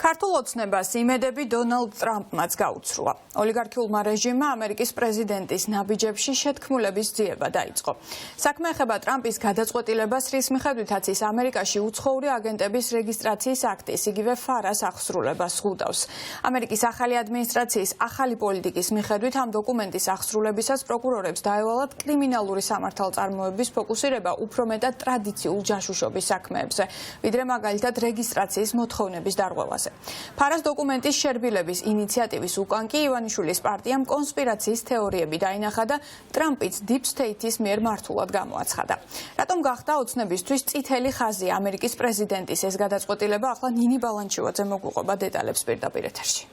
ქართულ ოცნებას იმედები დონალდ ტრამპმაც გაუცრუა. ოლიგარქიულმა რეჟიმმა ამერიკის პრეზიდენტის ნაბიჯებში შეთქმულების ძიება დაიწყო. საქმე ეხება ტრამპის გადაწყვეტილებას, რის მიხედვითაც ის ამერიკაში უცხოური აგენტების რეგისტრაციის აქტის, იგივე ფარას აღსრულებას ხვდავს. ამერიკის ახალი ადმინისტრაციის ახალი პოლიტიკის მიხედვით ამ დოკუმენტის აღსრულებისას პროკურორებს დაევალათ კრიმინალური სამართალწარმოების ფოკუსირება უფრო მეტად ტრადიციულ ჯაშუშობის საქმეებზე, ვიდრე მაგალითად რეგისტრაციის მოთხოვნების დარღვევაზე. ფარას დოკუმენტის შერბილების ინიციატივის უკან კი ივანიშვილის პარტიამ კონსპირაციის თეორიები დაინახა და ტრამპიც დიპ სტეითის მიერ მართულად გამოაცხადა. რატომ გახდა ოცნებისთვის წითელი ხაზი ამერიკის პრეზიდენტის ეს გადაწყვეტილება, ახლა ნინი ბალანჩივაძე მოგვიყვება დეტალებს პირდაპირ ეთერში.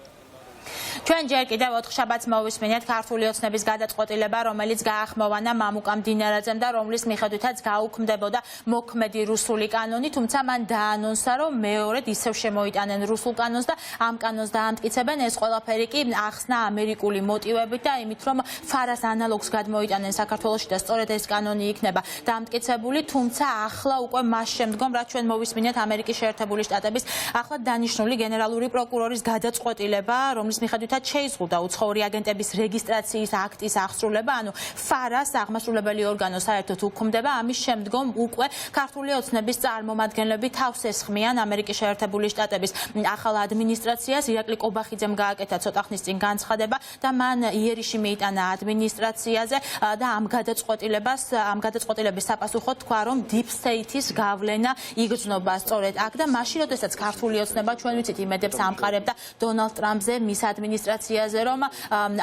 ჩვენ ჯერ კიდევ 4 შაბათს მოვისმინეთ ქართული ოცნების გადაწყვეტილება, რომელიც გაახმოვანა მამუკა მდინარაძემ და რომლის მიხედვითაც გაუქმდებოდა მოქმედი რუსული კანონი, თუმცა მან დაანონსა, რომ მეორედ ისევ შემოიტანენ რუსულ კანონს და ამ კანონს დაამტკიცებენ. ეს ყველაფერი კი ახსნა ამერიკული მოტივებით და იმით, რომ ფარას ანალოგს გადმოიტანენ საქართველოში და სწორედ ეს კანონი იქნება დამტკიცებული, თუმცა ახლა უკვე მას შემდგომ, რაც ჩვენ მოვისმინეთ ამერიკის შეერთებული შტატების ახლა დანიშნული გენერალური პროკურორის გადაწყვეტილება, რომლის მიხედვითაც შეიზღუდა უცხოური აგენტების რეგისტრაციის აქტის აღსრულება, ანუ ფარას აღმასრულებელი ორგანო საერთოდ უქმდება. ამის შემდგომ უკვე ქართული ოცნების წარმომადგენლები თავს ესხმიან ამერიკის შეერთებული შტატების ახალ ადმინისტრაციას. ირაკლი კობახიძემ გააკეთა ცოტა ხნის წინ განცხადება და მან იერიში მიიტანა ადმინისტრაციაზე და ამ გადაწყვეტილების საპასუხოდ თქვა, რომ დიპ სტეითის გავლენა იგრძნობა სწორედ აქ და მაშინ, როდესაც ქართული ოცნება ჩვენ ვიცით იმედებს ამყარებდა დონალდ ტრამპზე, მის ადმინისტრაციაზე, რომ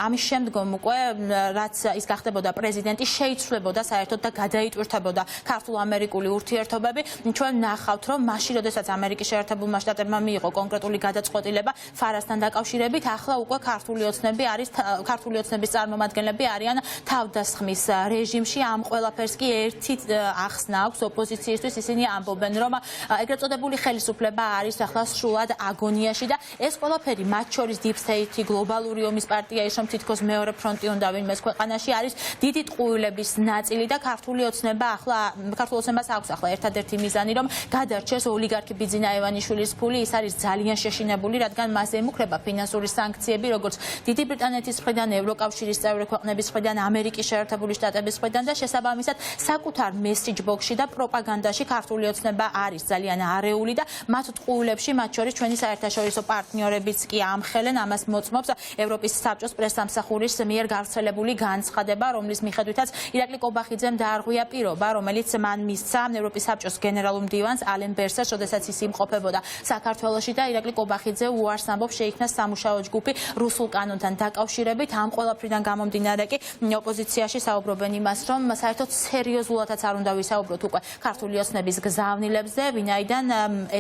ამის შემდგომ უკვე რაც ის გახდებოდა პრეზიდენტი, შეიცვლებოდა საერთოდ და გადაიტვირთებოდა ქართულ-ამერიკული ურთიერთობები. ჩვენ ნახავთ, რომ მაშინ, როდესაც ამერიკის შეერთებულმა შტატებმა მიიღო კონკრეტული გადაწყვეტილება ფარასთან დაკავშირებით, ახლა უკვე ქართული ოცნების წარმომადგენლები არიან თავდასხმის რეჟიმში. ამ ყველაფერს კი ერთი ახსნა აქვს ოპოზიციისთვის, ისინი ამბობენ, რომ ეგრეთ წოდებული ხელისუფლება არის ახლა სრულად აგონიაში და ეს ყველაფერი მათ შორის დიპ სტეითი, გლობალური ომის პარტია, ის რომ თითქოს მეორე ფრონტი უნდა ვინმეს ქვეყანაში არის დიდი ტყუილების ნაწილი და ქართულ ოცნებას აქვს ახლა ერთადერთი მიზანი, რომ გადარჩეს ოლიგარქი ბიძინა ივანიშვილის ფული. ის არის ძალიან შეშინებული, რადგან მას ემუქრება ფინანსური სანქციები, როგორც დიდი ბრიტანეთის მხრიდან, ევროკავშირის წევრი ქვეყნების მხრიდან, ამერიკის შეერთებული შტატების მხრიდან და შესაბამისად საკუთარ მესიჯ ბოქსში და პროპაგანდაში ქართული ოცნება არის ძალიან არეული და მათ ტყუილებში, მათ შორის ჩვენი საერთაშორისო პარტნიორებიც კი ამხელენ. ამას მოწმობს ევროპის საბჭოს პრესსამსახურის მიერ გავრცელებული განცხადება, რომლის მიხედვითაც ირაკლი კობახიძემ დაარღვია პირობა, რომელიც მან მისცა ევროპის საბჭოს გენერალურ მდივანს ალენ ბერსერს, როდესაც ის იმყოფებოდა საქართველოში და ირაკლი კობახიძე უარს ამბობს, შეიქმნა სამუშაო ჯგუფი რუსულ კანონთან დაკავშირებით. ამ ყველაფრიდან გამომდინარე კი ოპოზიციაში საუბრობენ იმას, რომ საერთოდ სერიოზულადაც არ უნდა ვისაუბროთ უკვე ქართული ოცნების გზავნილებზე, ვინაიდან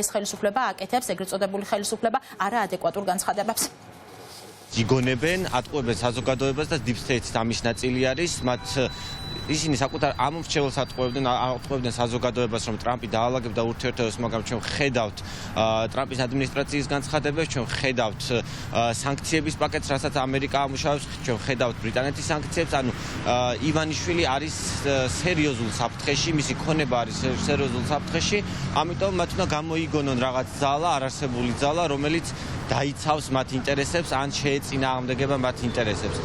ეს ხელისუფლება აკეთებს ეგრეთ წოდებული ხელისუფლება არაადეკვატურ განცხადებებს. იგონებენ, ატყუებენ საზოგადოებას და დიპ სტეითის ამის ნაწილი არის. ისინი საკუთარ ამომრჩეველს ატყუებდნენ საზოგადოებას, რომ ტრამპი დაალაგებდა ურთიერთობებს, მაგრამ ჩვენ ხედავთ ტრამპის ადმინისტრაციის განცხადებებს, ჩვენ ხედავთ სანქციების პაკეტს, რასაც ამერიკა ამუშავებს, ჩვენ ხედავთ ბრიტანეთის სანქციებს. ანუ ივანიშვილი არის სერიოზულ საფრთხეში, მისი ქონება არის სერიოზულ საფრთხეში, ამიტომ მათ უნდა გამოიგონონ რაღაც ძალა, არარსებული ძალა, რომელიც დაიცავს მათ ინტერესებს ან შეეწინააღმდეგება მათ ინტერესებს.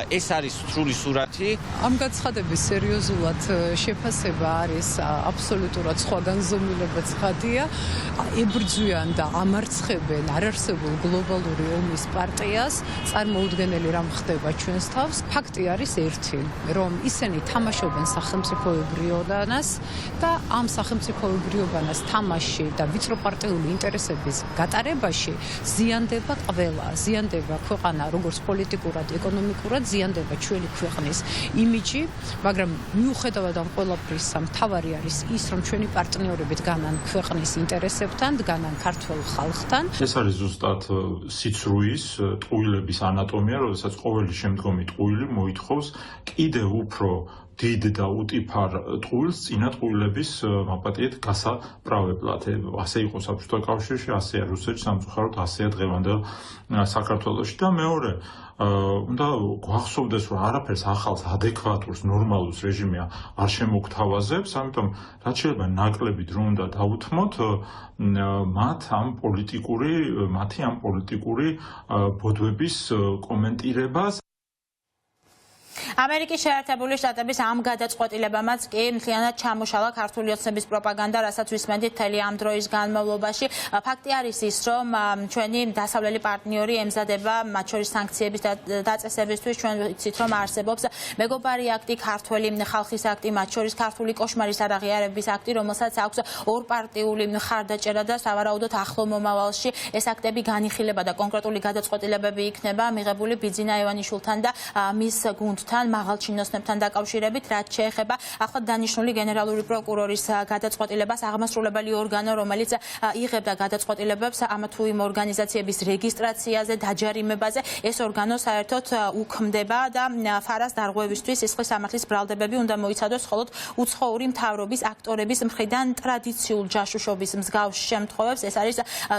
ეს არის სრული სურათი. ამ გაცხადების სერიოზულად შეფასება არის აბსოლუტურად სხვა განზომილება ცხადია. ებრძვიან და ამარცხებენ არარსებულ გლობალური ომის პარტიას. წარმოუდგენელი რამ ხდება ჩვენს თავს. ფაქტი არის ერთი, რომ ისინი თამაშობენ სახელმწიფოებრიობანას და ამ სახელმწიფოებრიობანას თამაში და ვიწრო პარტიული ინტერესების გატარებაში ზიანდება ყველა, ზიანდება ქვეყანა როგორც პოლიტიკურად, ეკონომიკურად, ზიანდება ჩვენი ქვეყნის იმიჯი, მაგრამ მიუხედავად ამ ყველაფრის მთავარი არის ის, რომ ჩვენი პარტნიორები დგანან ქვეყნის ინტერესებთან, დგანან ქართულ ხალხთან. ეს არის ზუსტად სიცრუის, ტყუილების ანატომია, როდესაც ყოველი შემდგომი ტყუილი მოითხოვს კიდევ უფრო დიდ და უტიფარ ტყუილს წინა ტყუილების მაპატიეთ გასაправებლად. ასე იყო საბჭოთა კავშირში, ასეა რუსეთში, სამწუხაროდ ასეა დღევანდელ საქართველოში და მეორე უნდა გვახსოვდეს, რომ არაფერს ახალს, ადეკვატურს, ნორმალურს რეჟიმი არ შემოგთავაზებს, ამიტომ რაც შეიძლება ნაკლები დრო უნდა დაუთმოთ მათი ამ პოლიტიკური ბოდვების კომენტირებას. ამერიკის შეერთებული შტატების ამ გადაწყვეტილებამაც კი მთლიანად ჩამოშალა ქართული ოცნების პროპაგანდა, რასაც ვისმენთ მთელი ამ დროის განმავლობაში. ფაქტი არის ის, რომ ჩვენი დასავლელი პარტნიორი ემზადება მათ შორის სანქციების დაწესებისთვის. ჩვენ ვიცით, რომ არსებობს მეგობარი აქტი, ქართველი ხალხის აქტი, მათ შორის ქართული კოშმარის არაღიარების აქტი, რომელსაც აქვს ორპარტიული მხარდაჭერა და სავარაუდოდ ახლო მომავალში ეს აქტები განიხილება და კონკრეტული გადაწყვეტილებები იქნება მიღებული ბიძინა ივანიშვილთან და მის გუნდთან მაღალჩინოსნებთან დაკავშირებით, რაც შეეხება ახლად დანიშნული გენერალური პროკურორის გადაწყვეტილებას, აღმასრულებელი ორგანო, რომელიც იღებდა გადაწყვეტილებებს ამ თუ იმ ორგანიზაციების რეგისტრაციაზე, დაჯარიმებაზე, ეს ორგანო საერთოდ უქმდება და ფარას დარღვევისთვის სისხლის სამართლის ბრალდებები უნდა მოიცადოს მხოლოდ უცხოური მთავრობის აქტორების მხრიდან ტრადიციულ ჯაშუშობის მსგავს შემთხვევებს. ეს არის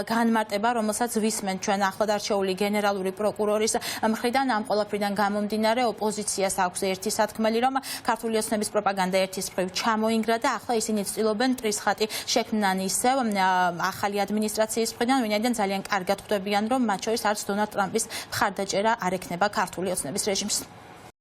განმარტება, რომელსაც ვისმენთ ჩვენ ახლად არჩეული გენერალური პროკურორის მხრიდან. ამ ყველაფრიდან გამომდინარე ოპოზიციას აქვს ერთი სათქმელი, რომ ქართული ოცნების პროპაგანდა ერთის მხრივ ჩამოინგრა და ახლა ისინი ცდილობენ ტრისხატი შექმნან ისევ ახალი ადმინისტრაციის მხრიდან, ვინაიდან ძალიან კარგად ხვდებიან, რომ მათ შორის არც დონალდ ტრამპის მხარდაჭერა არ ექნება ქართული ოცნების რეჟიმს.